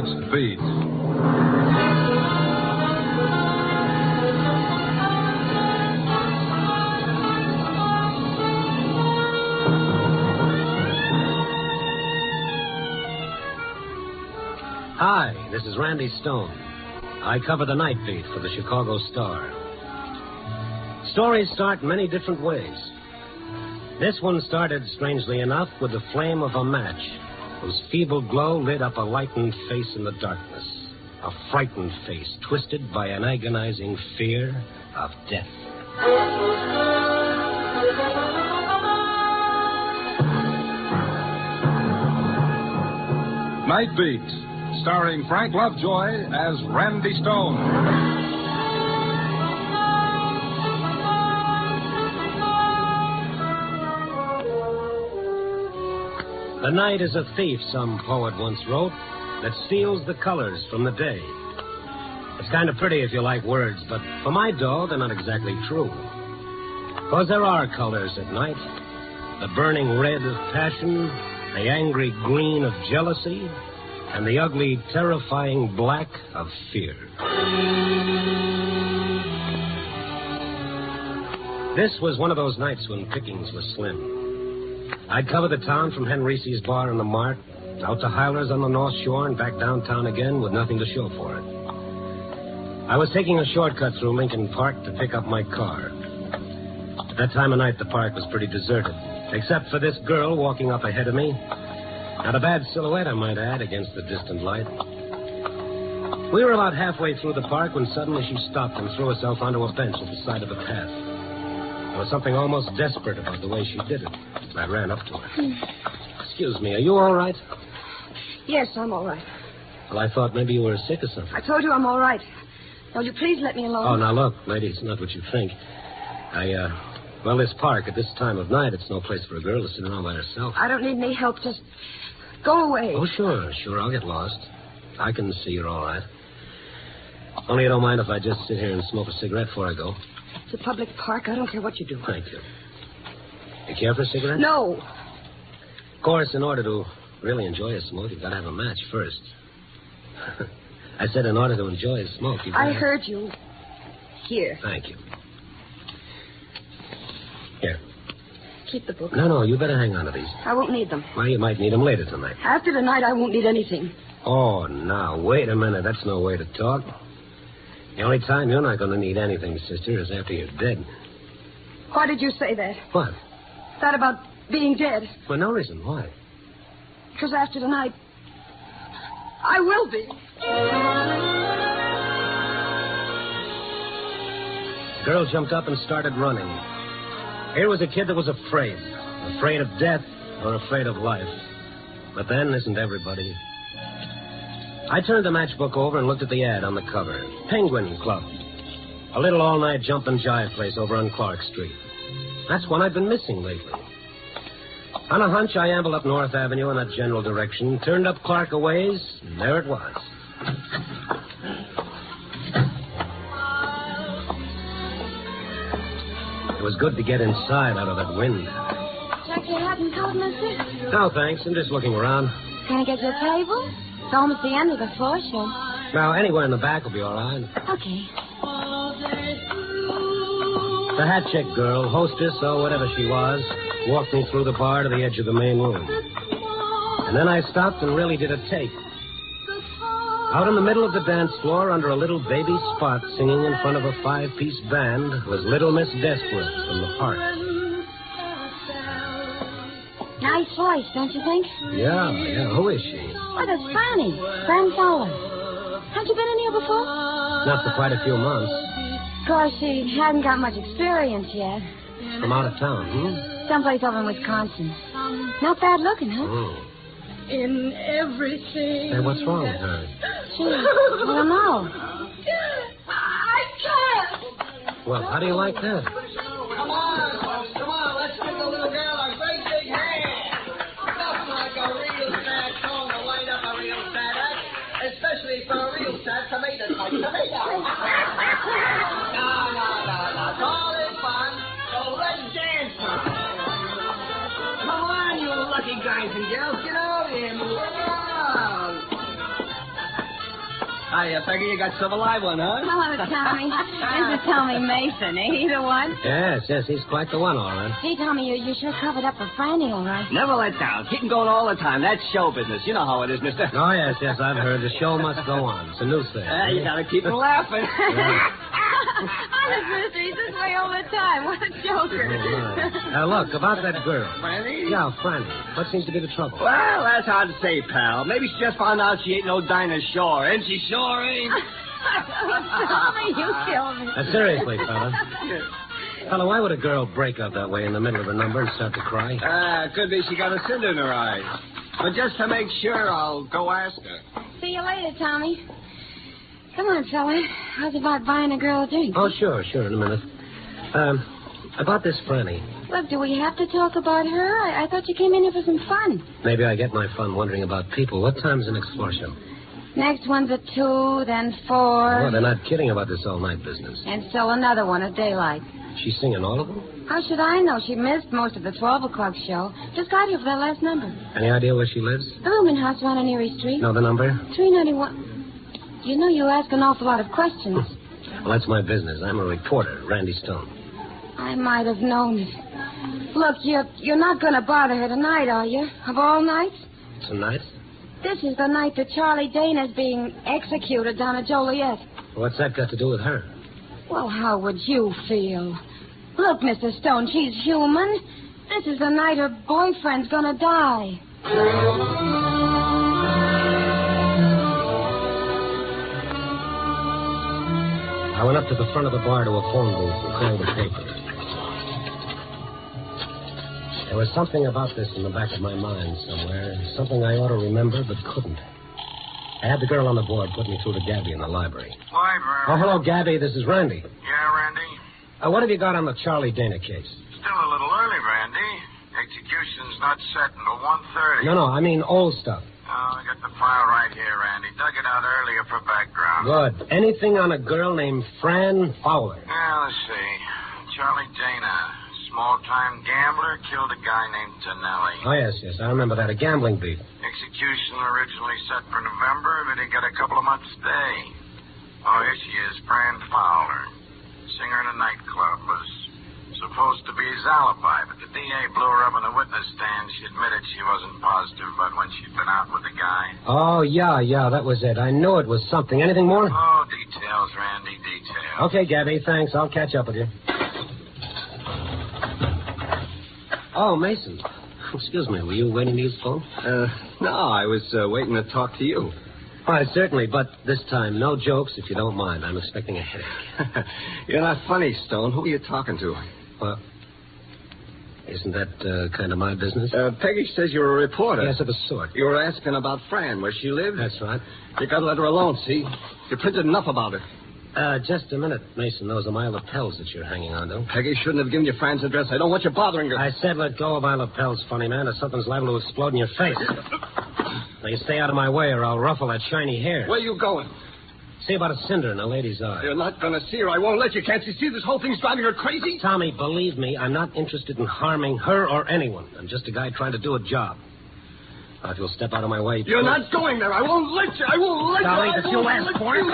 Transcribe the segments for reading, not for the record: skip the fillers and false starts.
Night Beat. Hi, this is Randy Stone. I cover the night beat for the Chicago Star. Stories start many different ways. This one started, strangely enough, with the flame of a match, whose feeble glow lit up a lightened face in the darkness. A frightened face, twisted by an agonizing fear of death. Night Beat, starring Frank Lovejoy as Randy Stone. The night is a thief, some poet once wrote, that steals the colors from the day. It's kind of pretty if you like words, but for my dough, they're not exactly true. Because there are colors at night. The burning red of passion, the angry green of jealousy, and the ugly, terrifying black of fear. This was one of those nights when pickings were slim. I'd cover the town from Henry's bar in the Mart, out to Hyler's on the North Shore, and back downtown again with nothing to show for it. I was taking a shortcut through Lincoln Park to pick up my car. At that time of night, the park was pretty deserted, except for this girl walking up ahead of me. Not a bad silhouette, I might add, against the distant light. We were about halfway through the park when suddenly she stopped and threw herself onto a bench at the side of the path. There was something almost desperate about the way she did it. I ran up to her. Excuse me, are you all right? Yes, I'm all right. Well, I thought maybe you were sick or something. I told you I'm all right. Will you please let me alone? Oh, now look, lady, it's not what you think. Well, this park at this time of night, it's no place for a girl to sit around by herself. I don't need any help. Just go away. Oh, sure, I'll get lost. I can see you're all right. Only you don't mind if I just sit here and smoke a cigarette before I go. It's a public park. I don't care what you do. Thank you. You care for a cigarette? No. Of course, in order to really enjoy a smoke, you've got to have a match first. I said in order to enjoy a smoke, you've got I heard you. Here. Thank you. Here. Keep the book. No, you better hang on to these. I won't need them. Well, you might need them later tonight. After tonight, I won't need anything. Oh, now, wait a minute. That's no way to talk. The only time you're not going to need anything, sister, is after you're dead. Why did you say that? What? That about being dead. For no reason. Why? Because after tonight, I will be. The girl jumped up and started running. Here was a kid that was afraid. Afraid of death or afraid of life. But then, isn't everybody? I turned the matchbook over and looked at the ad on the cover. Penguin Club. A little all-night jump and jive place over on Clark Street. That's one I've been missing lately. On a hunch, I ambled up North Avenue in that general direction, turned up Clark a ways, and there it was. It was good to get inside out of that wind. Check your hat and coat, mister? No, thanks. I'm just looking around. Can I get you a table? It's almost the end of the floor show. Now, anywhere in the back will be all right. Okay. The hat check girl, hostess or whatever she was, walked me through the bar to the edge of the main room. And then I stopped and really did a take. Out in the middle of the dance floor, under a little baby spot, singing in front of a 5-piece band, was Little Miss Desperate from the park. Nice voice, don't you think? Yeah. Who is she? Oh, that's Franny. Fran Fowler. Have you been in here before? Not for quite a few months. Of course, she hadn't got much experience yet. From out of town, Someplace over in Wisconsin. Not bad looking, huh? Oh. In everything. Hey, what's wrong with her? Gee, I don't know. I can't. Well, how do you like that? Come on, let's give the little girl a great big hand. Nothing like a real sad song to wind up a real sad act, especially for a real sad tomato like tomato. No, it's all in fun, so let's dance. Come on, you lucky guys and girls, get over here, move around. Hiya, Peggy. You got some live one, huh? Hello, Tommy. This is Tommy Mason. Ain't he the one? Yes, he's quite the one, all right. Hey, Tommy, you sure covered up for Franny, all right? Never let down. Keep 'em going all the time. That's show business. You know how it is, mister. Oh, yes, I've heard. The show must go on. It's a new thing. You gotta keep 'em laughing. Honest, mister, he's this way all the time. What a joker. Now, look, about that girl. Franny? Yeah, Franny. What seems to be the trouble? Well, that's hard to say, pal. Maybe she just found out she ain't no Dinah Shore. And she sure ain't. Tommy, you killed me. Seriously, fella, why would a girl break up that way in the middle of a number and start to cry? Could be she got a cinder in her eye. But just to make sure, I'll go ask her. See you later, Tommy. Come on, fella. How's about buying a girl a drink? Oh, sure, in a minute. About this Franny. Look, do we have to talk about her? I thought you came in here for some fun. Maybe I get my fun wondering about people. What time's the next floor show? Next one's at 2, then 4. Oh, they're not kidding about this all-night business. And still another one at daylight. She's singing all of them? How should I know? She missed most of the 12 o'clock show. Just got here for that last number. Any idea where she lives? The rooming house down on Erie Street. No, the number? 391. You know you ask an awful lot of questions. Well, that's my business. I'm a reporter, Randy Stone. I might have known it. Look, you're not going to bother her tonight, are you? Of all nights? Tonight? This is the night that Charlie Dana's being executed down at Joliet. What's that got to do with her? Well, how would you feel? Look, Mr. Stone, she's human. This is the night her boyfriend's going to die. I went up to the front of the bar to a phone booth and called the paper. There was something about this in the back of my mind somewhere, something I ought to remember but couldn't. I had the girl on the board put me through to Gabby in the library. Library. Oh, hello, Gabby. This is Randy. Yeah, Randy? What have you got on the Charlie Dana case? Still a little early, Randy. Execution's not set until 1:30. No, I mean old stuff. Oh, I got the file right here, Randy. Dug it out earlier for background. Good. Anything on a girl named Fran Fowler? Yeah, let's see. Charlie Dana, small-time gambler, killed a guy named Tonelli. Oh, yes. I remember that. A gambling beef. Execution originally set for November, but he got a couple of months' stay. Oh, here she is, Fran Fowler. Singer in a nightclub. Was supposed to be his alibi, but the DA blew her up on the witness stand. She admitted she wasn't positive about when she'd been out with the guy. Oh, yeah, that was it. I knew it was something. Anything more? Oh, details, Randy, details. Okay, Gabby, thanks. I'll catch up with you. Oh, Mason. Excuse me, were you waiting to use the phone? No, I was waiting to talk to you. Why, certainly, but this time, no jokes, if you don't mind. I'm expecting a headache. You're not funny, Stone. Who are you talking to? Well, isn't that kind of my business? Peggy says you're a reporter. Yes, of a sort. You were asking about Fran, where she lived? That's right. You got to let her alone, see? You printed enough about her. Just a minute, Mason. Those are my lapels that you're hanging on to. Peggy shouldn't have given you Fran's address. I don't want you bothering her. I said let go of my lapels, funny man, or something's liable to explode in your face. Now, you stay out of my way or I'll ruffle that shiny hair. Where are you going? See about a cinder in a lady's eye. You're not going to see her. I won't let you. Can't you see this whole thing's driving her crazy? Tommy, believe me, I'm not interested in harming her or anyone. I'm just a guy trying to do a job. Now, if you'll step out of my way... You're not going there. I won't let you. I won't let Tommy, you. did you ask for it?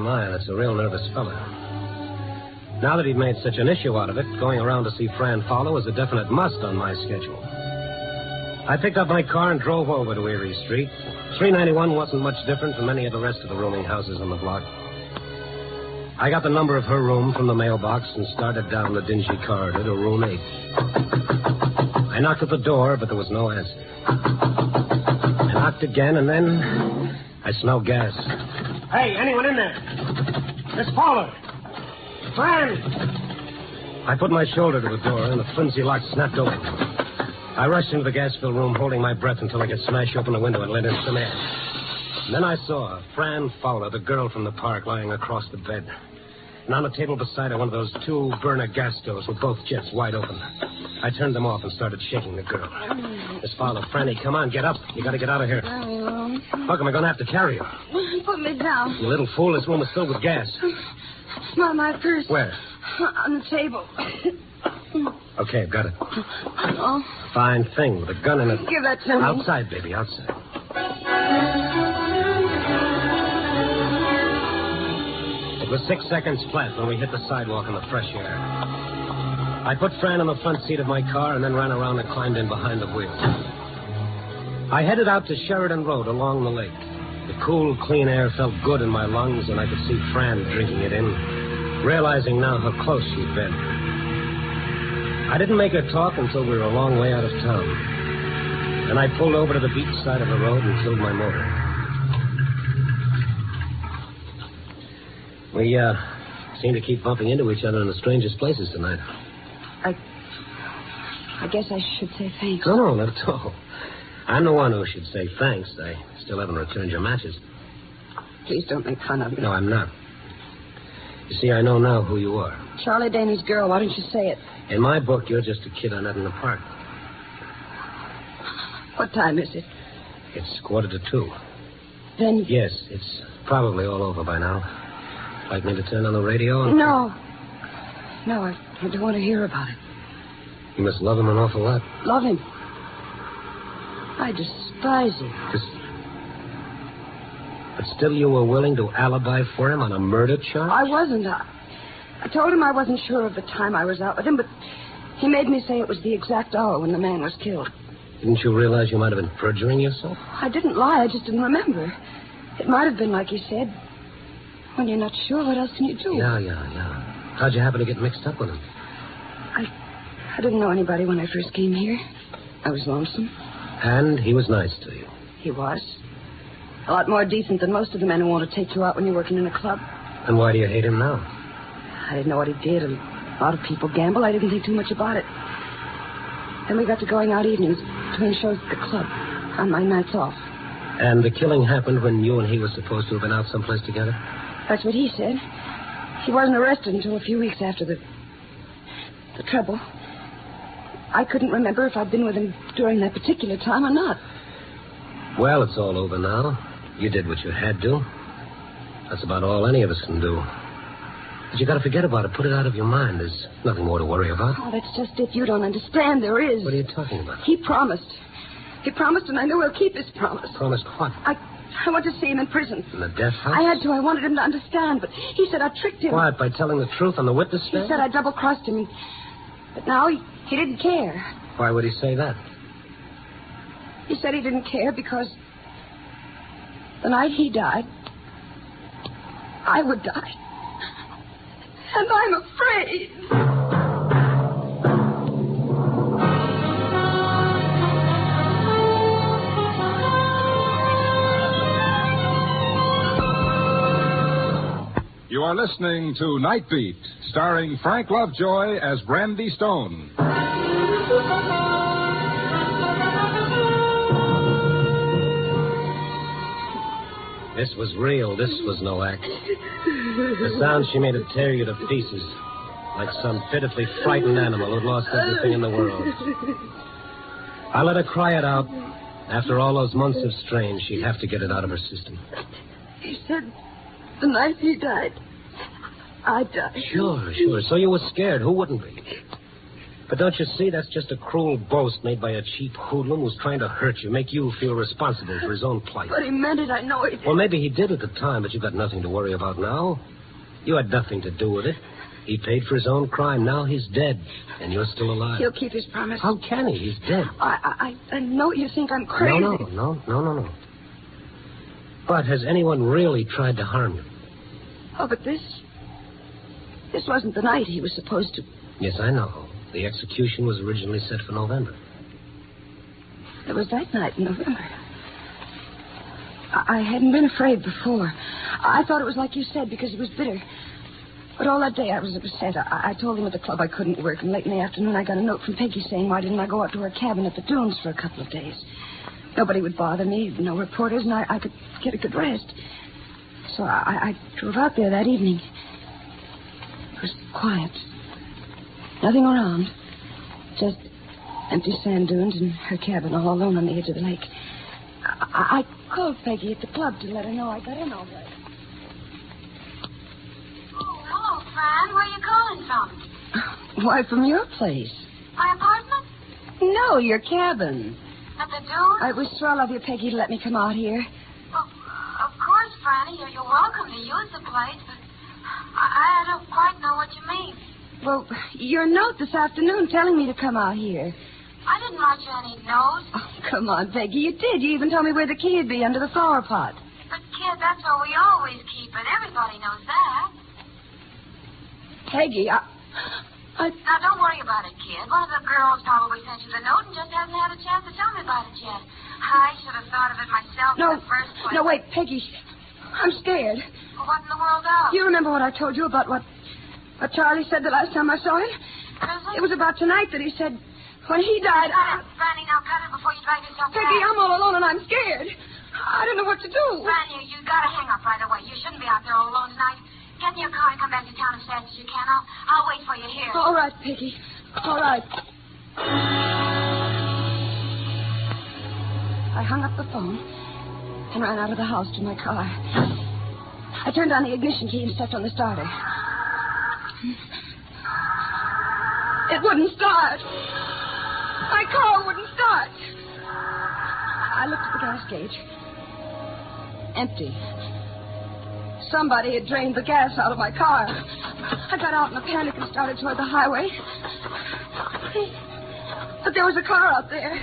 My, that's a real nervous fella. Now that he'd made such an issue out of it, going around to see Fran Fowler was a definite must on my schedule. I picked up my car and drove over to Erie Street. 391 wasn't much different from any of the rest of the rooming houses on the block. I got the number of her room from the mailbox and started down the dingy corridor to room 8. I knocked at the door, but there was no answer. I knocked again, and then I smelled gas. Hey, anyone in there? Miss Fowler! Fran! I put my shoulder to the door, and the flimsy lock snapped open. I rushed into the gas-filled room, holding my breath until I could smash open the window and let in some air. And then I saw Fran Fowler, the girl from the park, lying across the bed. And on the table beside her, one of those 2 burner gas stoves with both jets wide open. I turned them off and started shaking the girl. Miss Fowler, Franny, come on, get up. You got to get out of here. Look, am I going to have to carry you? Put me down. You little fool, this room is filled with gas. Smell my purse. Where? On the table. Okay, I've got it. Oh, Fine thing with a gun in it. give that to me. Outside, baby, outside. It was 6 seconds flat when we hit the sidewalk in the fresh air. I put Fran in the front seat of my car and then ran around and climbed in behind the wheel. I headed out to Sheridan Road along the lake. The cool, clean air felt good in my lungs, and I could see Fran drinking it in, realizing now how close she'd been. I didn't make her talk until we were a long way out of town. Then I pulled over to the beach side of the road and killed my motor. We, seem to keep bumping into each other in the strangest places tonight. I guess I should say thanks. No, not at all. I'm the one who should say thanks. I still haven't returned your matches. Please don't make fun of me. No, I'm not. You see, I know now who you are. Charlie Daney's girl. Why don't you say it? In my book, you're just a kid I met in the park. What time is it? It's 1:45. Then... Yes, it's probably all over by now. Like me to turn on the radio and... No, I don't want to hear about it. You must love him an awful lot. Love him. I despise him. But still you were willing to alibi for him on a murder charge? I wasn't. I told him I wasn't sure of the time I was out with him, but he made me say it was the exact hour when the man was killed. Didn't you realize you might have been perjuring yourself? I didn't lie. I just didn't remember. It might have been like you said. When you're not sure, what else can you do? Yeah. How'd you happen to get mixed up with him? I didn't know anybody when I first came here. I was lonesome. And he was nice to you. He was. A lot more decent than most of the men who want to take you out when you're working in a club. And why do you hate him now? I didn't know what he did. A lot of people gamble. I didn't think too much about it. Then we got to going out evenings between shows at the club on my nights off. And the killing happened when you and he were supposed to have been out someplace together? That's what he said. He wasn't arrested until a few weeks after the trouble. I couldn't remember if I'd been with him during that particular time or not. Well, it's all over now. You did what you had to. That's about all any of us can do. But you got to forget about it. Put it out of your mind. There's nothing more to worry about. Oh, that's just it. You don't understand. There is. What are you talking about? He promised. He promised, and I know he'll keep his promise. Promised what? I want to see him in prison. In the death house? I had to. I wanted him to understand, but he said I tricked him. What, by telling the truth on the witness stand? He said I double-crossed him. But now he didn't care. Why would he say that? He said he didn't care because the night he died, I would die. And I'm afraid. You are listening to Night Beat, starring Frank Lovejoy as Randy Stone. This was real. This was no act. The sound she made would tear you to pieces, like some pitifully frightened animal who'd lost everything in the world. I let her cry it out. After all those months of strain, she'd have to get it out of her system. He said the night he died, I died. Sure. So you were scared. Who wouldn't be? But don't you see, that's just a cruel boast made by a cheap hoodlum who's trying to hurt you, make you feel responsible for his own plight. But he meant it. I know he did. Well, maybe he did at the time, but you've got nothing to worry about now. You had nothing to do with it. He paid for his own crime. Now he's dead, and you're still alive. He'll keep his promise. How can he? He's dead. I know you think I'm crazy. No. But has anyone really tried to harm you? Oh, but this wasn't the night he was supposed to. Yes, I know. The execution was originally set for November. It was that night in November. I hadn't been afraid before. I thought it was like you said, because it was bitter. But all that day I was upset. I told him at the club I couldn't work, and late in the afternoon I got a note from Peggy saying why didn't I go out to her cabin at the dunes for a couple of days. Nobody would bother me, no reporters, and I could get a good rest. So I drove out there that evening. It was quiet. Nothing around. Just empty sand dunes and her cabin all alone on the edge of the lake. I called Peggy at the club to let her know I got in all right. Oh, hello, Fran. Where are you calling from? Why, from your place. know, your cabin. At the dune? It was swell of you, Peggy, to let me come out here. Well, of course, Franny. You're welcome to use the place, but I don't quite know what you mean. Well, your note this afternoon telling me to come out here. I didn't write you any notes. Oh, come on, Peggy. You did. You even told me where the key would be under the flower pot. But, kid, that's where we always keep it. Everybody knows that. Peggy, Now, don't worry about it, kid. One of the girls probably sent you the note and just hasn't had a chance to tell me about it yet. I should have thought of it myself in the first place. No, wait, Peggy. I'm scared. Well, what in the world of? You remember what I told you about what Charlie said the last time I saw him? It was about tonight that he said when he died. Cut it, Franny. Now cut it before you drag yourself Peggy, back. I'm all alone and I'm scared. I don't know what to do. Franny, you gotta hang up right away. You shouldn't be out there all alone tonight. Get in your car and come back to town as fast as you can. I'll wait for you here. All right, Peggy. All right. I hung up the phone and ran out of the house to my car. I turned on the ignition key and stepped on the starter. It wouldn't start. My car wouldn't start. I looked at the gas gauge. Empty. Somebody had drained the gas out of my car. I got out in a panic and started toward the highway. But there was a car out there,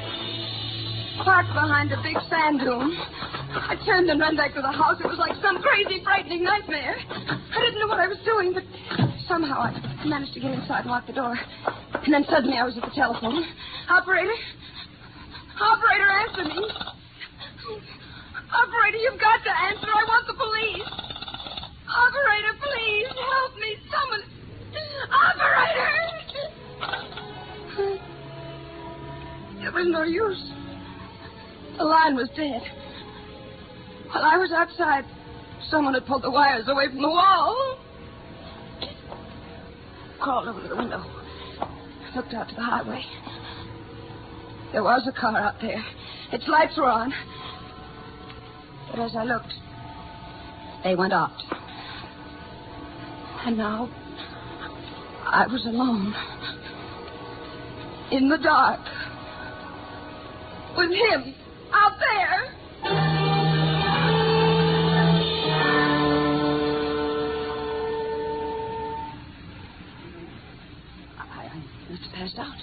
parked behind a big sand dune. I turned and ran back to the house. It was like some crazy, frightening nightmare. I didn't know what I was doing, but somehow I managed to get inside and lock the door. And then suddenly I was at the telephone. Operator? Operator, answer me. Operator, you've got to answer. I want the police. Operator, please help me. Someone. Operator! It was no use. The line was dead. While I was outside, someone had pulled the wires away from the wall. Crawled over to the window. Looked out to the highway. There was a car out there. Its lights were on. But as I looked, they went out. And now, I was alone. In the dark. With him out there. I must have passed out.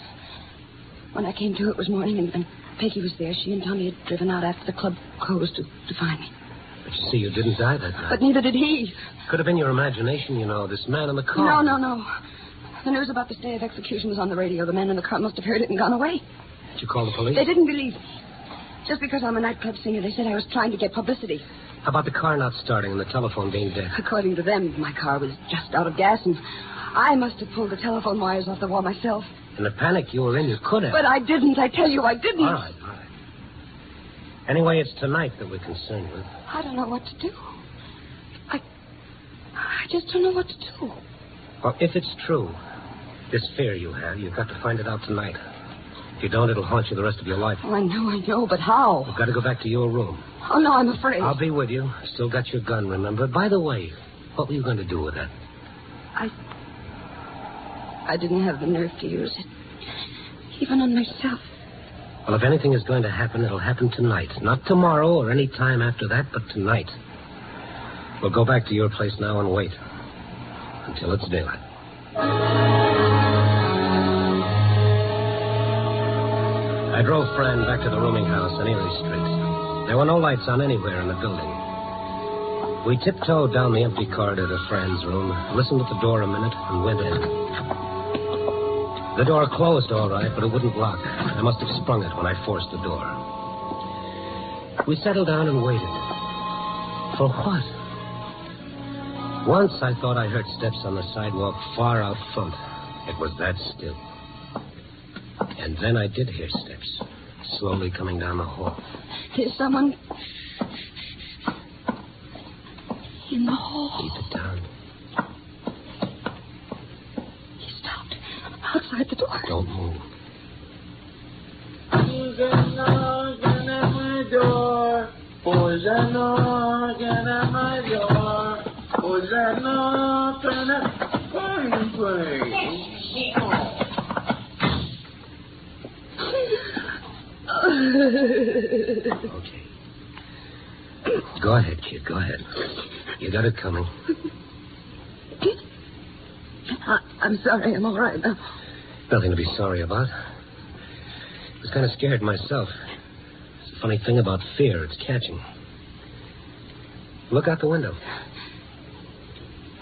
When I came to, it was morning, and Peggy was there. She and Tommy had driven out after the club closed to find me. But you see, you didn't die that night. But neither did he. Could have been your imagination, you know, this man in the car. No. The news about this day of execution was on the radio. The man in the car must have heard it and gone away. Did you call the police? They didn't believe me. Just because I'm a nightclub singer, they said I was trying to get publicity. How about the car not starting and the telephone being dead? According to them, my car was just out of gas, and I must have pulled the telephone wires off the wall myself. In the panic you were in, you could have. But I didn't. I tell you, I didn't. All right. Anyway, it's tonight that we're concerned with. I don't know what to do. I just don't know what to do. Well, if it's true, this fear you have, you've got to find it out tonight. If you don't, it'll haunt you the rest of your life. Oh, I know, but how? You've got to go back to your room. Oh, no, I'm afraid. I'll be with you. Still got your gun, remember? By the way, what were you going to do with that? I didn't have the nerve to use it. Even on myself. Well, if anything is going to happen, it'll happen tonight. Not tomorrow or any time after that, but tonight. We'll go back to your place now and wait until it's daylight. I drove Fran back to the rooming house on Erie Street. There were no lights on anywhere in the building. We tiptoed down the empty corridor to Fran's room, listened at the door a minute, and went in. The door closed all right, but it wouldn't lock. I must have sprung it when I forced the door. We settled down and waited. For what? Once I thought I heard steps on the sidewalk far out front. It was that still. And then I did hear steps, slowly coming down the hall. There's someone in the hall. Keep it down. He stopped outside the door. Don't move. Who's knocking at my door? Who's knocking at my door? Who's knocking at my place? Okay. Go ahead, kid. Go ahead. You got it coming. I'm sorry. I'm all right now. Nothing to be sorry about. I was kind of scared myself. It's a funny thing about fear. It's catching. Look out the window.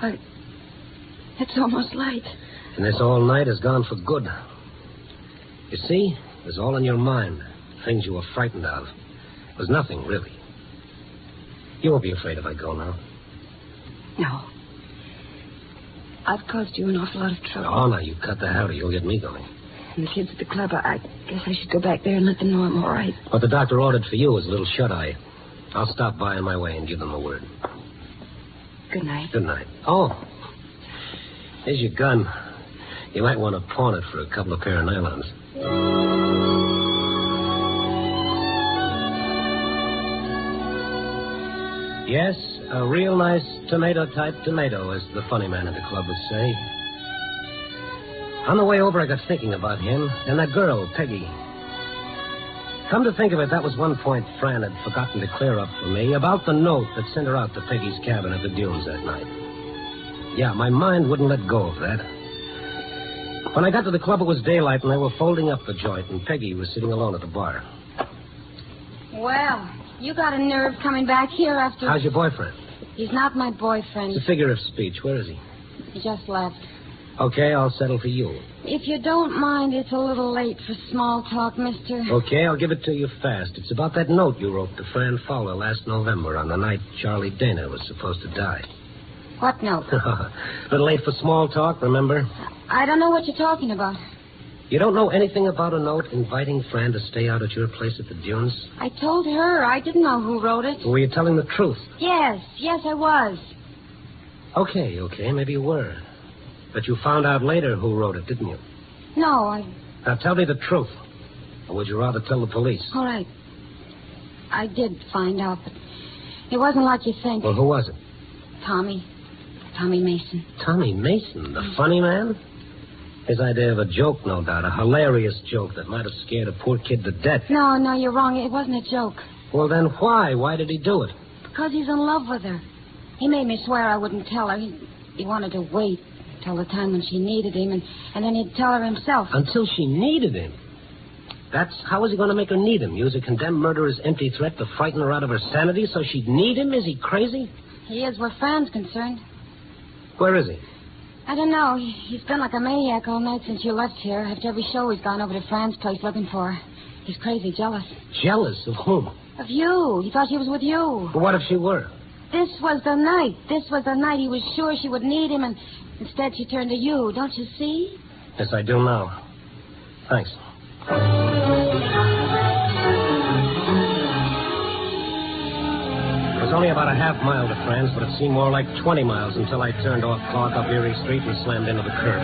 It's almost light. And this all night has gone for good. You see? It was all in your mind. Things you were frightened of. It was nothing, really. You won't be afraid if I go now. No. I've caused you an awful lot of trouble. Oh, now, you cut the howdy. You'll get me going. And the kids at the club, I guess I should go back there and let them know I'm all right. What the doctor ordered for you was a little shut-eye. I'll stop by on my way and give them a word. Good night. Good night. Oh, here's your gun. You might want to pawn it for a couple of pair of nylons. Yes, a real nice tomato-type tomato, as the funny man at the club would say. On the way over, I got thinking about him and that girl, Peggy. Come to think of it, that was one point Fran had forgotten to clear up for me about the note that sent her out to Peggy's cabin at the dunes that night. Yeah, my mind wouldn't let go of that. When I got to the club, it was daylight, and they were folding up the joint, and Peggy was sitting alone at the bar. Well, you got a nerve coming back here after... How's your boyfriend? He's not my boyfriend. It's a figure of speech. Where is he? He just left. Okay, I'll settle for you. If you don't mind, it's a little late for small talk, mister. Okay, I'll give it to you fast. It's about that note you wrote to Fran Fowler last November on the night Charlie Dana was supposed to die. What note? A little late for small talk, remember? I don't know what you're talking about. You don't know anything about a note inviting Fran to stay out at your place at the dunes? I told her. I didn't know who wrote it. Were you telling the truth? Yes, I was. Okay, maybe you were. But you found out later who wrote it, didn't you? No, Now tell me the truth. Or would you rather tell the police? All right. I did find out, but it wasn't like you think. Well, who was it? Tommy Mason. Tommy Mason, the funny man? His idea of a joke, no doubt. A hilarious joke that might have scared a poor kid to death. No, you're wrong. It wasn't a joke. Well, then why? Why did he do it? Because he's in love with her. He made me swear I wouldn't tell her. He wanted to wait till the time when she needed him, and then he'd tell her himself. Until she needed him? How was he going to make her need him? Use a condemned murderer's empty threat to frighten her out of her sanity so she'd need him? Is he crazy? He is where Fran's concerned. Where is he? I don't know. He's been like a maniac all night since you left here. After every show, he's gone over to Fran's place looking for her. He's crazy jealous. Jealous of whom? Of you. He thought she was with you. But what if she were? This was the night. He was sure she would need him, and instead she turned to you. Don't you see? Yes, I do now. Thanks. It was only about a half mile to Fran's, but it seemed more like 20 miles until I turned off Clark up Erie Street and slammed into the curb.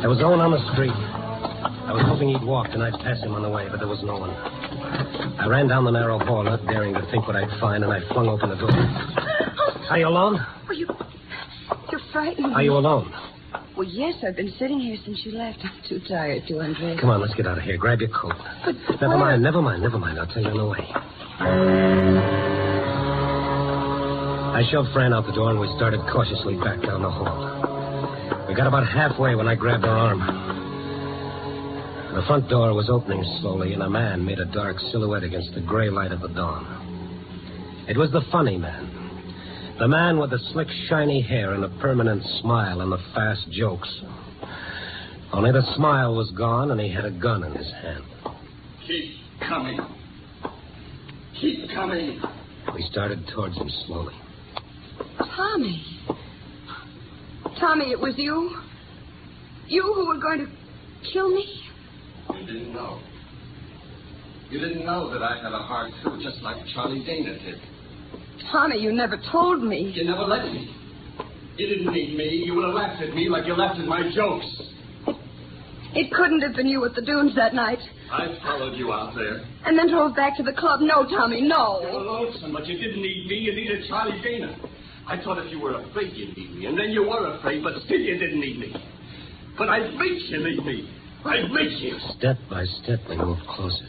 There was Owen on the street. I was hoping he'd walk and I'd pass him on the way, but there was no one. I ran down the narrow hall, not daring to think what I'd find, and I flung open the door. Are you alone? You're frightened. Are you alone? Well, yes, I've been sitting here since you left. I'm too tired to undress. Come on, let's get out of here. Grab your coat. But Never mind. I'll tell you on the way. I shoved Fran out the door, and we started cautiously back down the hall. We got about halfway when I grabbed her arm. The front door was opening slowly, and a man made a dark silhouette against the gray light of the dawn. It was the funny man. The man with the slick, shiny hair and a permanent smile and the fast jokes. Only the smile was gone, and he had a gun in his hand. Keep coming. Keep coming. We started towards him slowly. Tommy, it was you? You who were going to kill me? You didn't know. You didn't know that I had a heart, too, just like Charlie Dana did. Tommy, you never told me. You never let me. You didn't need me. You would have laughed at me like you laughed at my jokes. It couldn't have been you at the dunes that night. I followed you out there. And then drove back to the club. No, Tommy, no. You were lonesome, but you didn't need me. You needed Charlie Dana. I thought if you were afraid you'd need me, and then you were afraid, but still you didn't need me. But I'd make you need me. I'd make you. Step by step, we moved closer.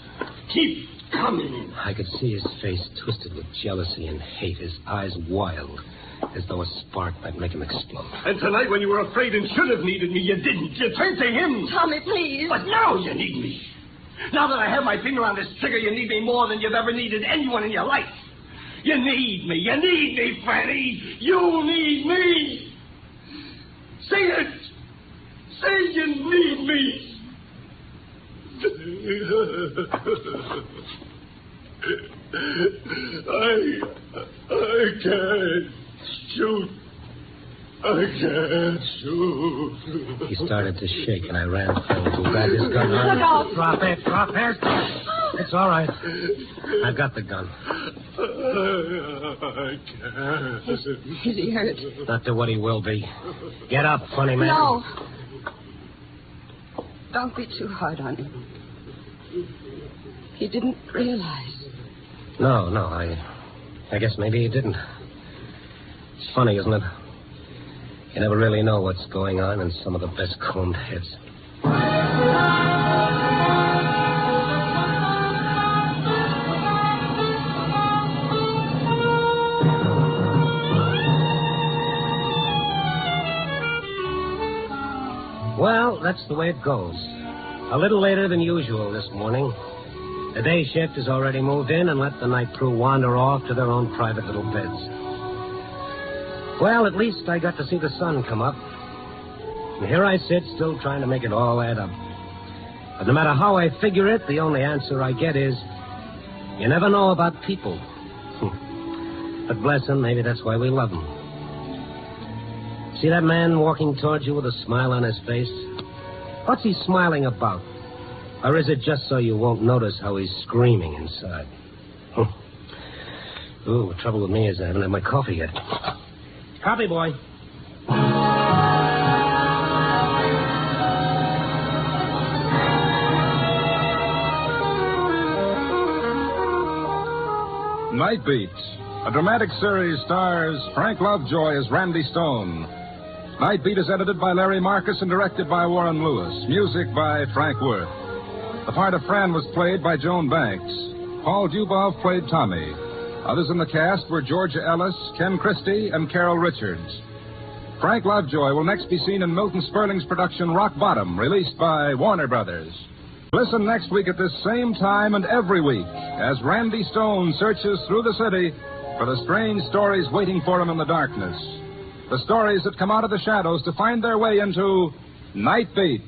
Keep coming. I could see his face twisted with jealousy and hate, his eyes wild, as though a spark might make him explode. And tonight, when you were afraid and should have needed me, you didn't. You turned to him. Tommy, please. But now you need me. Now that I have my finger on this trigger, you need me more than you've ever needed anyone in your life. You need me. You need me, Franny. You need me. Say it. Say you need me. I can't shoot. I can't shoot. He started to shake, and I ran forward to grab his gun. Look out. Drop it. It's all right. I've got the gun. I can't. Is he hurt? Not to what he will be. Get up, funny man. No. Don't be too hard on him. He didn't realize. No, I guess maybe he didn't. It's funny, isn't it? You never really know what's going on in some of the best combed heads. Well, that's the way it goes. A little later than usual this morning. The day shift has already moved in and let the night crew wander off to their own private little beds. Well, at least I got to see the sun come up. And here I sit, still trying to make it all add up. But no matter how I figure it, the only answer I get is, you never know about people. But bless them, maybe that's why we love them. See that man walking towards you with a smile on his face? What's he smiling about? Or is it just so you won't notice how he's screaming inside? Ooh, the trouble with me is I haven't had my coffee yet. Coffee, boy. Night Beat, a dramatic series, stars Frank Lovejoy as Randy Stone. Night Beat is edited by Larry Marcus and directed by Warren Lewis. Music by Frank Worth. The part of Fran was played by Joan Banks. Paul Dubov played Tommy. Others in the cast were Georgia Ellis, Ken Christie, and Carol Richards. Frank Lovejoy will next be seen in Milton Sperling's production Rock Bottom, released by Warner Brothers. Listen next week at this same time and every week as Randy Stone searches through the city for the strange stories waiting for him in the darkness. The stories that come out of the shadows to find their way into Night Beat.